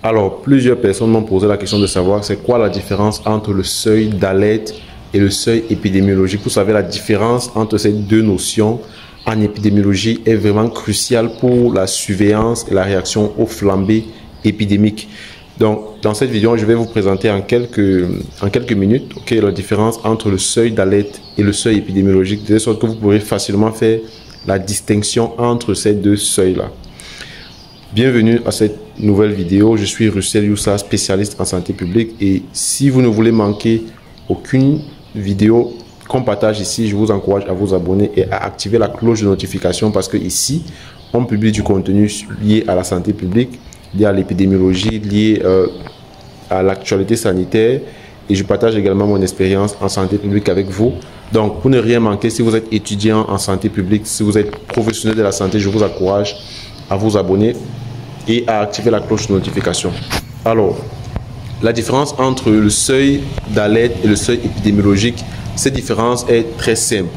Alors, plusieurs personnes m'ont posé la question de savoir c'est quoi la différence entre le seuil d'alerte et le seuil épidémiologique. Vous savez, la différence entre ces deux notions en épidémiologie est vraiment cruciale pour la surveillance et la réaction aux flambées épidémiques. Donc, dans cette vidéo, je vais vous présenter en quelques minutes la différence entre le seuil d'alerte et le seuil épidémiologique, de sorte que vous pourrez facilement faire la distinction entre ces deux seuils-là. Bienvenue à cette nouvelle vidéo. Je suis Russell Youssa, spécialiste en santé publique. Et si vous ne voulez manquer aucune vidéo qu'on partage ici, je vous encourage à vous abonner et à activer la cloche de notification parce que ici, on publie du contenu lié à la santé publique, lié à l'épidémiologie, lié à l'actualité sanitaire. Et je partage également mon expérience en santé publique avec vous. Donc, pour ne rien manquer, si vous êtes étudiant en santé publique, si vous êtes professionnel de la santé, je vous encourage à vous abonner et à activer la cloche de notification. Alors, la différence entre le seuil d'alerte et le seuil épidémiologique, cette différence est très simple.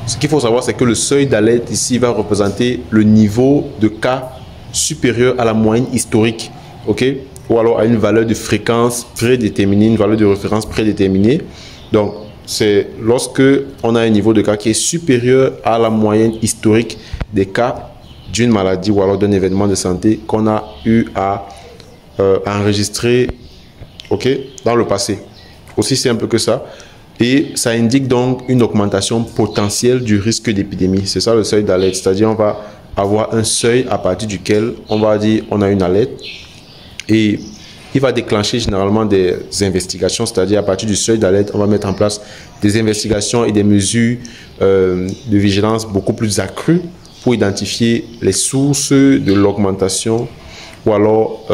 Ce qu'il faut savoir, c'est que le seuil d'alerte ici va représenter le niveau de cas supérieur à la moyenne historique, ou alors à une valeur de fréquence prédéterminée, une valeur de référence prédéterminée. Donc, c'est lorsque on a un niveau de cas qui est supérieur à la moyenne historique des cas d'une maladie ou alors d'un événement de santé qu'on a eu à enregistrer dans le passé. Aussi simple que ça. Et ça indique donc une augmentation potentielle du risque d'épidémie. C'est ça le seuil d'alerte. C'est-à-dire on va avoir un seuil à partir duquel on va dire on a une alerte. Et il va déclencher généralement des investigations. C'est-à-dire à partir du seuil d'alerte, on va mettre en place des investigations et des mesures de vigilance beaucoup plus accrues pour identifier les sources de l'augmentation ou alors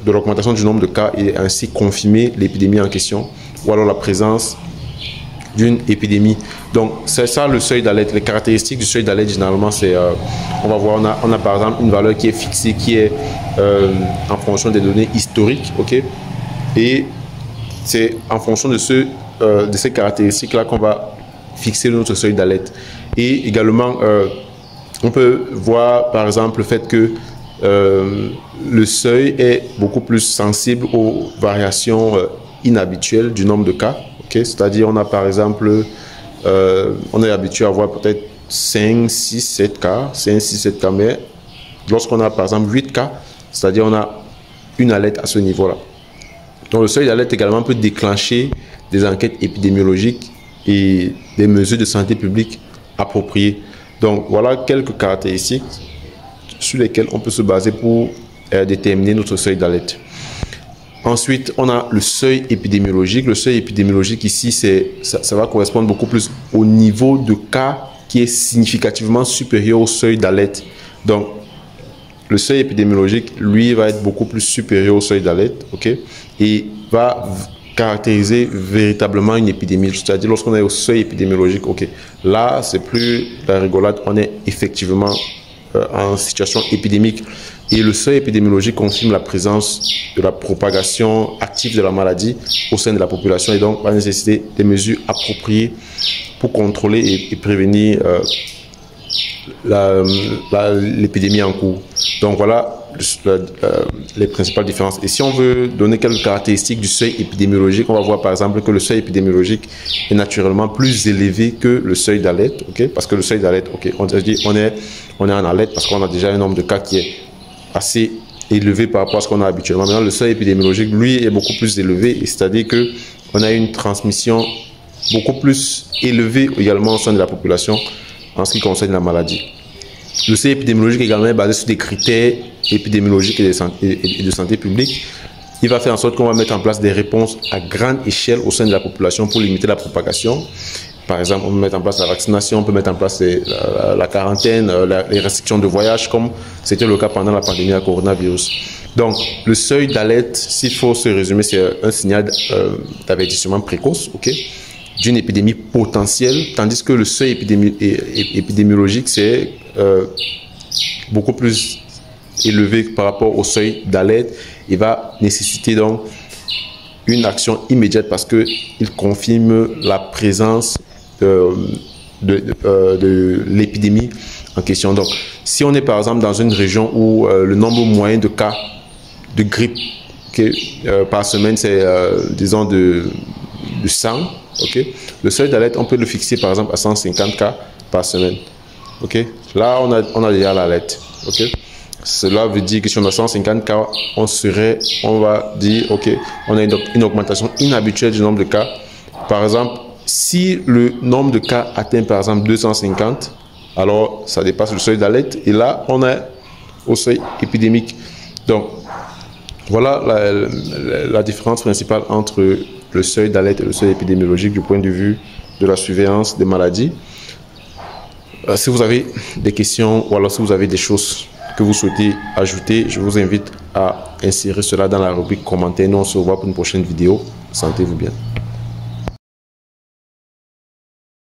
de l'augmentation du nombre de cas et ainsi confirmer l'épidémie en question ou alors la présence d'une épidémie. Donc, c'est ça le seuil d'alerte. Les caractéristiques du seuil d'alerte, généralement, c'est, on va voir, on a par exemple une valeur qui est fixée, qui est en fonction des données historiques, et c'est en fonction de ces caractéristiques-là qu'on va fixer notre seuil d'alerte. Et également, on peut voir par exemple le fait que le seuil est beaucoup plus sensible aux variations inhabituelles du nombre de cas. C'est-à-dire on a par exemple, on est habitué à voir peut-être 5, 6, 7 cas, 5, 6, 7 cas, mais lorsqu'on a par exemple 8 cas, c'est-à-dire on a une alerte à ce niveau-là. Donc le seuil d'alerte également peut déclencher des enquêtes épidémiologiques et des mesures de santé publique appropriées. Donc, voilà quelques caractéristiques sur lesquelles on peut se baser pour déterminer notre seuil d'alerte. Ensuite, on a le seuil épidémiologique. Le seuil épidémiologique ici, ça va correspondre beaucoup plus au niveau de cas qui est significativement supérieur au seuil d'alerte. Donc, le seuil épidémiologique, lui, va être beaucoup plus supérieur au seuil d'alerte, et va caractériser véritablement une épidémie. C'est-à-dire lorsqu'on est au seuil épidémiologique, là c'est plus la rigolade, on est effectivement en situation épidémique. Et le seuil épidémiologique confirme la présence de la propagation active de la maladie au sein de la population et donc va nécessiter des mesures appropriées pour contrôler et prévenir l'épidémie en cours. Donc voilà les principales différences. Et si on veut donner quelques caractéristiques du seuil épidémiologique, on va voir par exemple que le seuil épidémiologique est naturellement plus élevé que le seuil d'alerte, parce que le seuil d'alerte, on dit on est en alerte parce qu'on a déjà un nombre de cas qui est assez élevé par rapport à ce qu'on a habituellement. Maintenant, le seuil épidémiologique, lui, est beaucoup plus élevé, c'est-à-dire que on a une transmission beaucoup plus élevée également au sein de la population en ce qui concerne la maladie. Le seuil épidémiologique également est basé sur des critères épidémiologiques et de santé publique. Il va faire en sorte qu'on va mettre en place des réponses à grande échelle au sein de la population pour limiter la propagation. Par exemple, on peut mettre en place la vaccination, on peut mettre en place la quarantaine, les restrictions de voyage, comme c'était le cas pendant la pandémie à coronavirus. Donc, le seuil d'alerte, s'il faut se résumer, c'est un signal d'avertissement précoce, d'une épidémie potentielle, tandis que le seuil épidémiologique, c'est beaucoup plus élevé par rapport au seuil d'alerte. Il va nécessiter donc une action immédiate parce qu'il confirme la présence de l'épidémie en question. Donc, si on est par exemple dans une région où le nombre moyen de cas de grippe ok, par semaine, c'est, disons, de 100, ok. Le seuil d'alerte, on peut le fixer, par exemple, à 150 cas par semaine, ok. Là, on a déjà l'alerte, ok. Cela veut dire que si on a 150 cas, on va dire, ok, on a une augmentation inhabituelle du nombre de cas. Par exemple, si le nombre de cas atteint, par exemple, 250, alors ça dépasse le seuil d'alerte, et là, on est au seuil épidémique. Donc, voilà la différence principale entre le seuil d'alerte et le seuil épidémiologique du point de vue de la surveillance des maladies. Si vous avez des questions ou alors si vous avez des choses que vous souhaitez ajouter, je vous invite à insérer cela dans la rubrique commentaires. Nous, on se revoit pour une prochaine vidéo. Sentez-vous bien.